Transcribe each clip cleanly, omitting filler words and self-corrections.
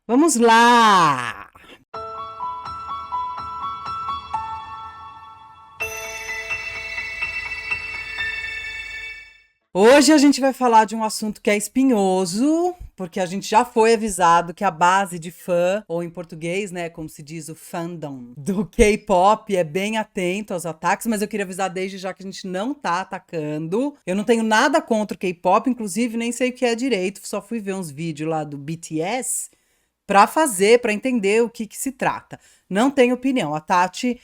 Vamos lá! Hoje a gente vai falar de um assunto que é espinhoso, porque a gente já foi avisado que a base de fã, ou em português, né, como se diz, o fandom do K-pop é bem atento aos ataques, mas eu queria avisar desde já que a gente não tá atacando. Eu não tenho nada contra o K-pop, inclusive nem sei o que é direito, só fui ver uns vídeos lá do BTS pra entender o que se trata. Não tenho opinião. A Tati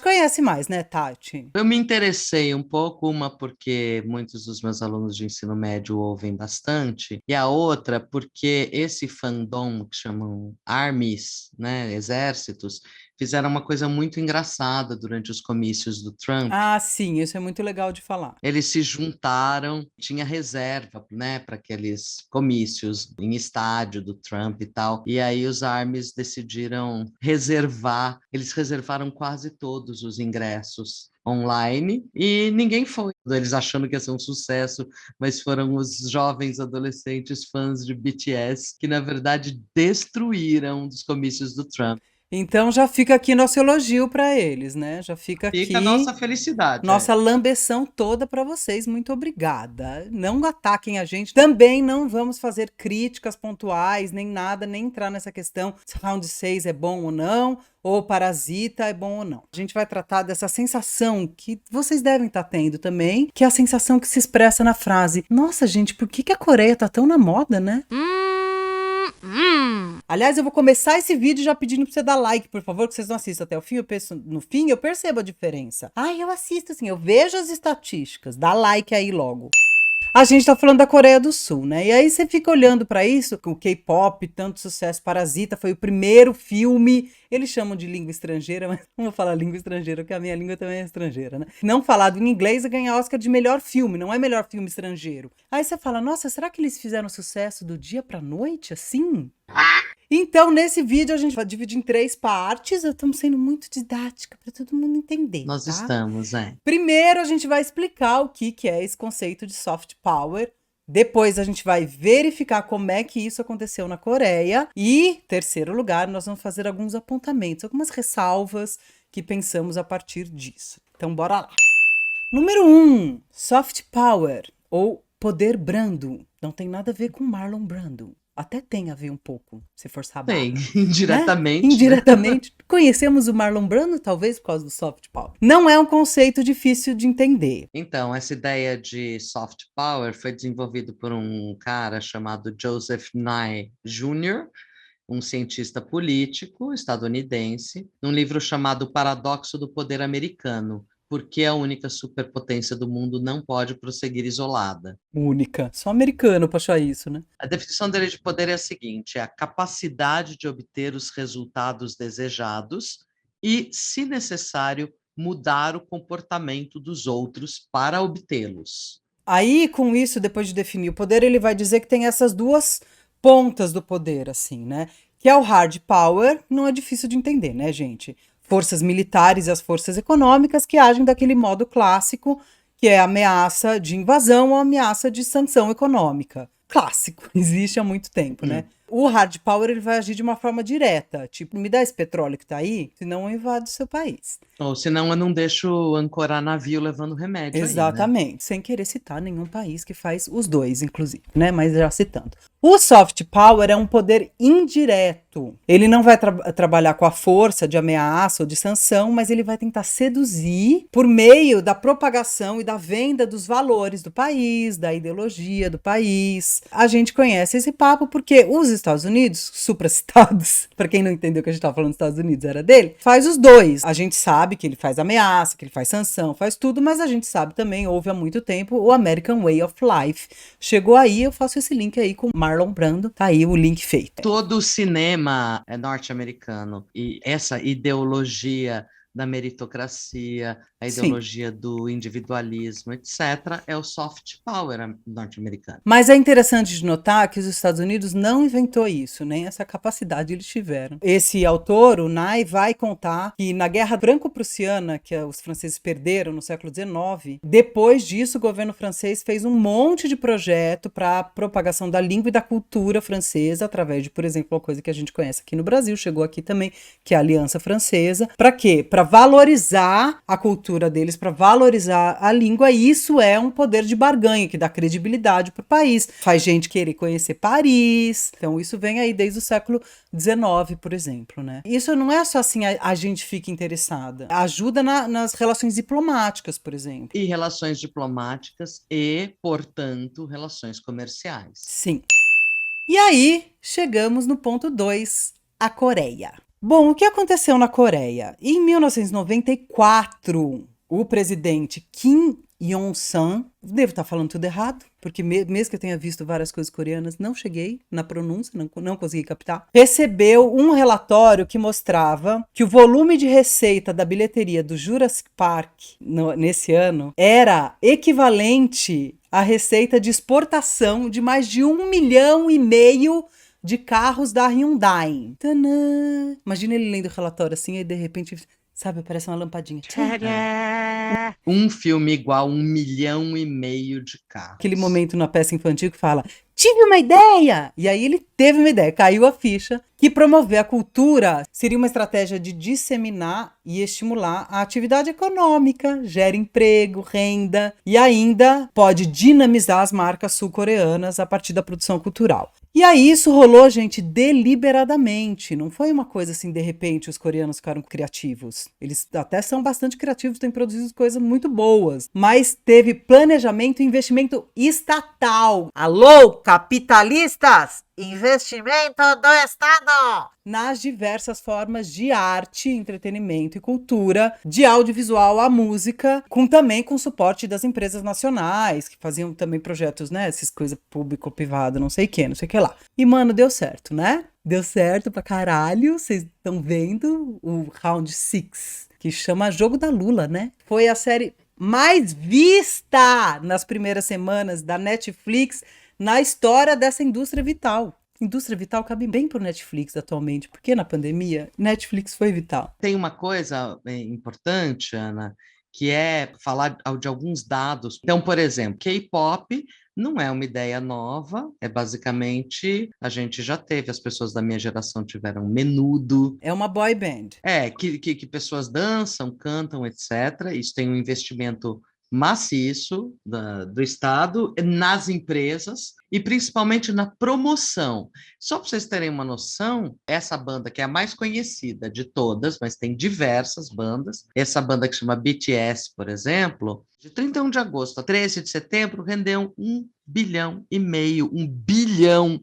conhece mais, né, Tati? Eu me interessei um pouco, uma porque muitos dos meus alunos de ensino médio ouvem bastante, e a outra porque esse fandom que chamam armies, né, exércitos, fizeram uma coisa muito engraçada durante os comícios do Trump. Ah, sim, isso é muito legal de falar. Eles se juntaram, tinha reserva, né, para aqueles comícios em estádio do Trump e tal. E aí os armies decidiram reservar, eles reservaram quase todos os ingressos online e ninguém foi. Eles achando que ia ser um sucesso, mas foram os jovens adolescentes fãs de BTS que, na verdade, destruíram os comícios do Trump. Então já fica aqui nosso elogio para eles, né? Já fica Fica a aqui nossa felicidade, é. nossa lambeção toda para vocês. Muito obrigada. Não ataquem a gente. Também não vamos fazer críticas pontuais, nem nada, nem entrar nessa questão se Round 6 é bom ou não, ou Parasita é bom ou não. A gente vai tratar dessa sensação que vocês devem estar tendo também, que é a sensação que se expressa na frase: Nossa, gente, por que a Coreia tá tão na moda, né? Aliás, eu vou começar esse vídeo já pedindo pra você dar like, por favor, que vocês não assistam até o fim. No fim, eu percebo a diferença. Ai, eu assisto assim, eu vejo as estatísticas. Dá like aí logo. A gente tá falando da Coreia do Sul, né? E aí você fica olhando pra isso, com o K-pop, tanto sucesso. Parasita foi o primeiro filme, eles chamam de língua estrangeira, mas não vou falar língua estrangeira, porque a minha língua também é estrangeira, né? Não falado em inglês é ganhar Oscar de melhor filme, não é melhor filme estrangeiro. Aí você fala, nossa, será que eles fizeram sucesso do dia pra noite, assim? Então, nesse vídeo, a gente vai dividir em 3 partes. Estamos sendo muito didática para todo mundo entender, Nós tá? estamos, é. Primeiro, a gente vai explicar o que é esse conceito de soft power. Depois, a gente vai verificar como é que isso aconteceu na Coreia. E, terceiro lugar, nós vamos fazer alguns apontamentos, algumas ressalvas que pensamos a partir disso. Então, bora lá. Número 1, soft power, ou poder brando. Não tem nada a ver com Marlon Brando. Até tem a ver um pouco, se for saber, Bem, né? indiretamente, né? Indiretamente. Conhecemos o Marlon Brando, talvez por causa do soft power. Não é um conceito difícil de entender. Então, essa ideia de soft power foi desenvolvido por um cara chamado Joseph Nye Jr., um cientista político estadunidense, num livro chamado O Paradoxo do Poder Americano. Por que a única superpotência do mundo não pode prosseguir isolada? Única. Só americano pra achar isso, né? A definição dele de poder é a seguinte: é a capacidade de obter os resultados desejados e, se necessário, mudar o comportamento dos outros para obtê-los. Aí, com isso, depois de definir o poder, ele vai dizer que tem essas duas pontas do poder, assim, né? Que é o hard power, não é difícil de entender, né, gente? Forças militares e as forças econômicas que agem daquele modo clássico, que é ameaça de invasão ou ameaça de sanção econômica. Clássico, existe há muito tempo, né? O hard power ele vai agir de uma forma direta, tipo, me dá esse petróleo que tá aí, senão eu invado o seu país. Ou senão eu não deixo ancorar navio levando remédio aí, né? Exatamente, sem querer citar nenhum país que faz os dois, inclusive, né? Mas já citando. O soft power é um poder indireto. Ele não vai trabalhar com a força de ameaça ou de sanção, mas ele vai tentar seduzir por meio da propagação e da venda dos valores do país, da ideologia do país. A gente conhece esse papo porque os Estados Unidos, supracitados, para quem não entendeu que a gente estava falando dos Estados Unidos, era dele, faz os dois. A gente sabe que ele faz ameaça, que ele faz sanção, faz tudo, mas a gente sabe também, houve há muito tempo, o American Way of Life. Chegou aí, eu faço esse link aí com Marlon Brando, tá aí o link feito. Todo o cinema é norte-americano e essa ideologia da meritocracia, a Sim. ideologia do individualismo, etc., é o soft power norte-americano. Mas é interessante de notar que os Estados Unidos não inventou isso, nem essa capacidade eles tiveram. Esse autor, o Nye, vai contar que na Guerra Franco-Prussiana, que os franceses perderam no século XIX, depois disso o governo francês fez um monte de projeto para a propagação da língua e da cultura francesa, através de, por exemplo, uma coisa que a gente conhece aqui no Brasil, chegou aqui também, que é a Aliança Francesa. Para quê? Para valorizar a cultura deles, para valorizar a língua, e isso é um poder de barganha que dá credibilidade para o país. Faz gente querer conhecer Paris. Então isso vem aí desde o século XIX, por exemplo, né? Isso não é só assim a gente fica interessada. Ajuda nas relações diplomáticas, por exemplo. E relações diplomáticas e, portanto, relações comerciais. Sim. E aí, chegamos no ponto 2, a Coreia. Bom, o que aconteceu na Coreia? Em 1994, o presidente Kim Jong-sun, devo estar falando tudo errado, porque mesmo que eu tenha visto várias coisas coreanas, não cheguei na pronúncia, não consegui captar, recebeu um relatório que mostrava que o volume de receita da bilheteria do Jurassic Park nesse ano era equivalente à receita de exportação de mais de 1,5 milhão de carros da Hyundai. Tanã! Imagina ele lendo o relatório assim, e de repente, sabe, aparece uma lampadinha. Um filme igual 1,5 milhão de carros. Aquele momento na peça infantil que fala, tive uma ideia! E aí ele teve uma ideia, caiu a ficha, que promover a cultura seria uma estratégia de disseminar e estimular a atividade econômica, gera emprego, renda, e ainda pode dinamizar as marcas sul-coreanas a partir da produção cultural. E aí isso rolou, gente, deliberadamente. Não foi uma coisa assim, de repente, os coreanos ficaram criativos. Eles até são bastante criativos, têm produzido coisas muito boas. Mas teve planejamento e investimento estatal. Alô, capitalistas! Investimento do Estado! Nas diversas formas de arte, entretenimento e cultura, de audiovisual à música, também com suporte das empresas nacionais, que faziam também projetos, né? Essas coisas público-privado, não sei o que lá. E, mano, deu certo, né? Deu certo pra caralho. Vocês estão vendo o Round 6, que chama Jogo da Lula, né? Foi a série mais vista nas primeiras semanas da Netflix na história dessa indústria vital. Indústria vital cabe bem pro Netflix atualmente, porque na pandemia, Netflix foi vital. Tem uma coisa importante, Ana, que é falar de alguns dados. Então, por exemplo, K-pop não é uma ideia nova, é basicamente, a gente já teve, as pessoas da minha geração tiveram Menudo. É uma boy band. Que pessoas dançam, cantam, etc. Isso tem um investimento maciço do Estado nas empresas e principalmente na promoção. Só para vocês terem uma noção, essa banda que é a mais conhecida de todas, mas tem diversas bandas, essa banda que chama BTS, por exemplo, de 31 de agosto a 13 de setembro, rendeu 1,5 bilhão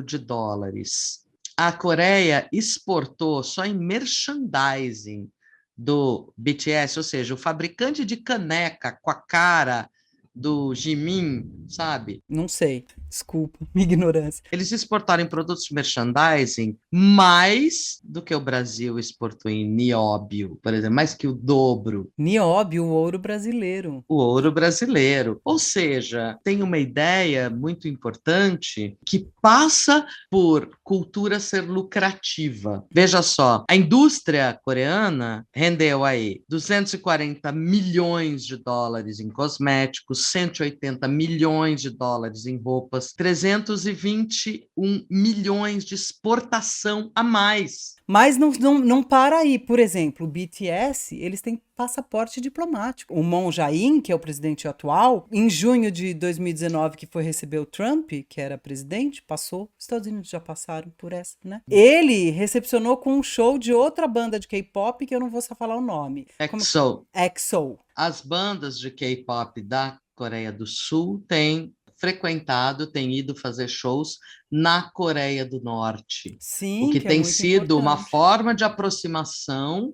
de dólares. A Coreia exportou só em merchandising do BTS, ou seja, o fabricante de caneca com a cara do Jimin, sabe? Não sei, desculpa, minha ignorância. Eles exportaram em produtos de merchandising mais do que o Brasil exportou em nióbio, por exemplo, mais que o dobro. Nióbio, o ouro brasileiro. O ouro brasileiro. Ou seja, tem uma ideia muito importante que passa por cultura ser lucrativa. Veja só, a indústria coreana rendeu aí 240 milhões de dólares em cosméticos, 180 milhões de dólares em roupas, 321 milhões de exportação a mais. Mas não para aí. Por exemplo, o BTS, eles têm passaporte diplomático. O Moon Jae-in, que é o presidente atual, em junho de 2019, que foi receber o Trump, que era presidente, passou. Os Estados Unidos já passaram por essa, né? Ele recepcionou com um show de outra banda de K-pop, que eu não vou só falar o nome. EXO. EXO. As bandas de K-pop da Coreia do Sul têm ido fazer shows na Coreia do Norte. Sim, o que tem é sido uma importante. forma de aproximação,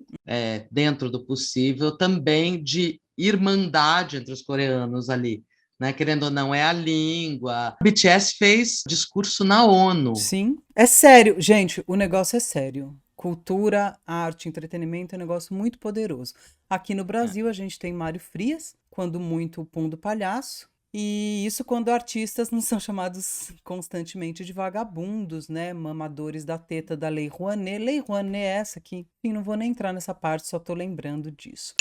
dentro do possível, também de irmandade entre os coreanos ali. Né? Querendo ou não, é a língua. O BTS fez discurso na ONU. Sim. É sério, gente, o negócio é sério. Cultura, arte, entretenimento é um negócio muito poderoso. Aqui no Brasil a gente tem Mário Frias, quando muito o Pum do Palhaço, e isso quando artistas não são chamados constantemente de vagabundos, né? Mamadores da teta da Lei Rouanet. Lei Rouanet é essa aqui. Enfim, não vou nem entrar nessa parte, só tô lembrando disso.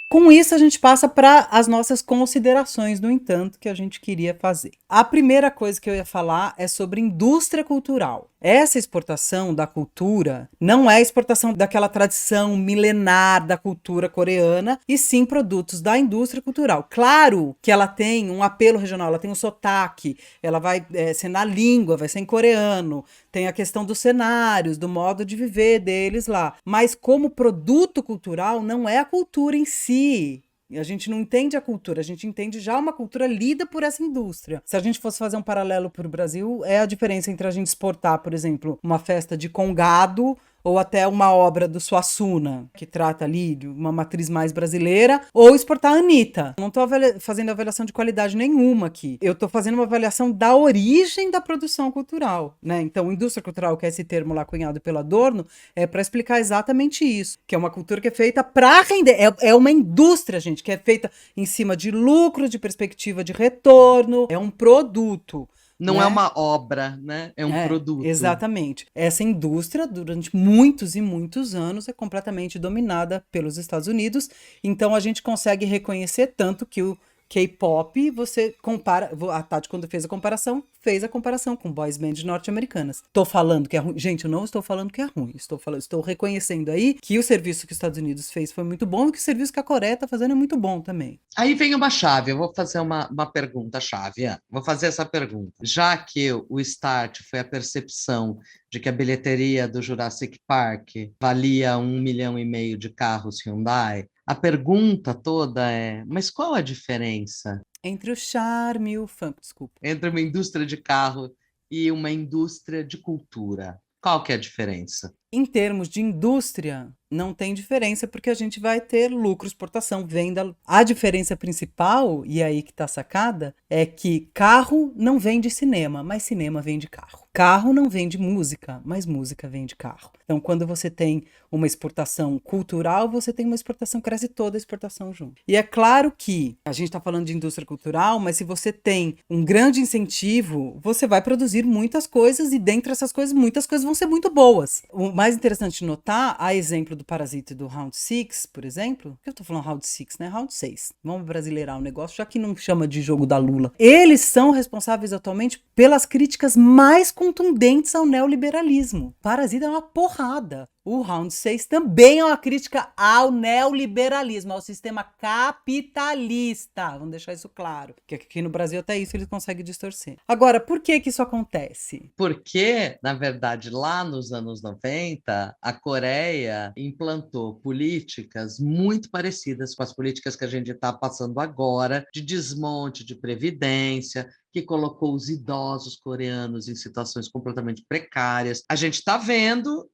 Com isso, a gente passa para as nossas considerações, no entanto, que a gente queria fazer. A primeira coisa que eu ia falar é sobre indústria cultural. Essa exportação da cultura não é a exportação daquela tradição milenar da cultura coreana, e sim produtos da indústria cultural. Claro que ela tem um apelo regional, ela tem um sotaque, ela vai ser na língua, vai ser em coreano, tem a questão dos cenários, do modo de viver deles lá. Mas como produto cultural, não é a cultura em si. A gente não entende a cultura, a gente entende já uma cultura lida por essa indústria. Se a gente fosse fazer um paralelo para o Brasil, é a diferença entre a gente exportar, por exemplo, uma festa de congado ou até uma obra do Suassuna, que trata ali de uma matriz mais brasileira, ou exportar a Anitta. Não estou fazendo avaliação de qualidade nenhuma aqui. Eu estou fazendo uma avaliação da origem da produção cultural, né? Então, indústria cultural, que é esse termo lá cunhado pelo Adorno, é para explicar exatamente isso, que é uma cultura que é feita para render. É uma indústria, gente, que é feita em cima de lucro, de perspectiva de retorno, é um produto. Não né? é uma obra, né? É um produto. Exatamente. Essa indústria, durante muitos e muitos anos, é completamente dominada pelos Estados Unidos. Então, a gente consegue reconhecer tanto que o K-pop, você compara... A Tati, quando fez a comparação com boys bands norte-americanas. Estou falando que é ruim. Gente, eu não estou falando que é ruim. Estou reconhecendo aí que o serviço que os Estados Unidos fez foi muito bom e que o serviço que a Coreia está fazendo é muito bom também. Aí vem uma chave, eu vou fazer uma pergunta-chave. Vou fazer essa pergunta. Já que o start foi a percepção de que a bilheteria do Jurassic Park valia 1,5 milhão de carros Hyundai, a pergunta toda é, mas qual a diferença entre o charme e o funk, desculpa. entre uma indústria de carro e uma indústria de cultura? Qual que é a diferença? Em termos de indústria, não tem diferença, porque a gente vai ter lucro, exportação, venda. A diferença principal, e aí que está a sacada, é que carro não vende cinema, mas cinema vende carro. Carro não vende música, mas música vende carro. Então, quando você tem uma exportação cultural, você tem uma exportação, cresce toda a exportação junto. E é claro que a gente está falando de indústria cultural, mas se você tem um grande incentivo, você vai produzir muitas coisas, e dentre essas coisas, muitas coisas vão ser muito boas. O mais interessante de notar, a exemplo do Parasita e do Round 6, por exemplo, que eu tô falando Round 6, né? Round 6. Vamos brasileirar o negócio, já que não chama de jogo da Lula. Eles são responsáveis atualmente pelas críticas mais contundentes ao neoliberalismo. Parasita é uma porrada. O Round 6 também é uma crítica ao neoliberalismo, ao sistema capitalista. Vamos deixar isso claro. Porque aqui no Brasil até isso eles conseguem distorcer. Agora, por que isso acontece? Porque, na verdade, lá nos anos 90, a Coreia implantou políticas muito parecidas com as políticas que a gente está passando agora, de desmonte de previdência, que colocou os idosos coreanos em situações completamente precárias. A gente está vendo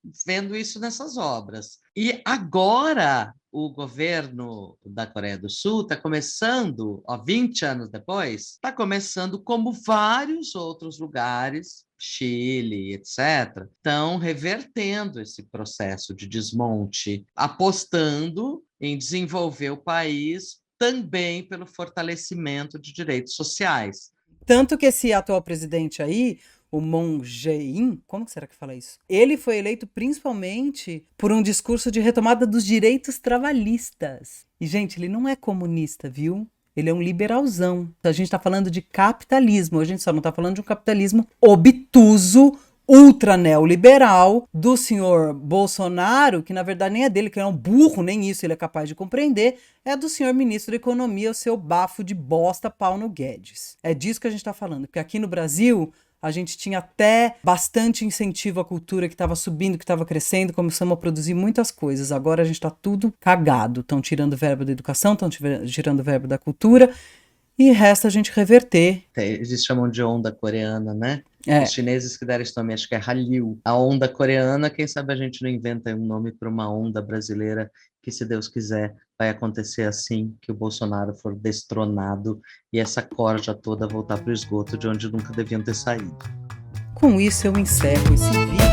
isso nessas obras. E agora o governo da Coreia do Sul está começando, 20 anos depois, está começando como vários outros lugares, Chile, etc., estão revertendo esse processo de desmonte, apostando em desenvolver o país também pelo fortalecimento de direitos sociais. Tanto que esse atual presidente aí, o Moon Jae-in, como será que fala isso? Ele foi eleito principalmente por um discurso de retomada dos direitos trabalhistas. E, gente, ele não é comunista, viu? Ele é um liberalzão. A gente está falando de capitalismo, a gente só não está falando de um capitalismo obtuso, ultra neoliberal do senhor Bolsonaro, que na verdade nem é dele, que é um burro, nem isso ele é capaz de compreender, é do senhor ministro da Economia, o seu bafo de bosta Paulo Guedes. É disso que a gente está falando, porque aqui no Brasil a gente tinha até bastante incentivo à cultura, que estava subindo, que estava crescendo, começamos a produzir muitas coisas. Agora a gente está tudo cagado, estão tirando verba da educação, estão tirando verba da cultura, e resta a gente reverter. Eles chamam de onda coreana, né? É. Os chineses que deram esse nome, acho que é Hallyu. A onda coreana, quem sabe a gente não inventa um nome para uma onda brasileira, que, se Deus quiser, vai acontecer assim que o Bolsonaro for destronado e essa corja toda voltar para o esgoto de onde nunca deviam ter saído. Com isso eu encerro esse vídeo.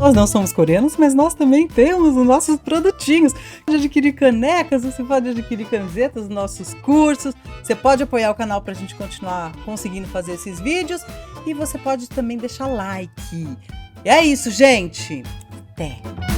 Nós não somos coreanos, mas nós também temos os nossos produtinhos. Você pode adquirir canecas, você pode adquirir camisetas, nossos cursos. Você pode apoiar o canal para a gente continuar conseguindo fazer esses vídeos. E você pode também deixar like. E é isso, gente. Até!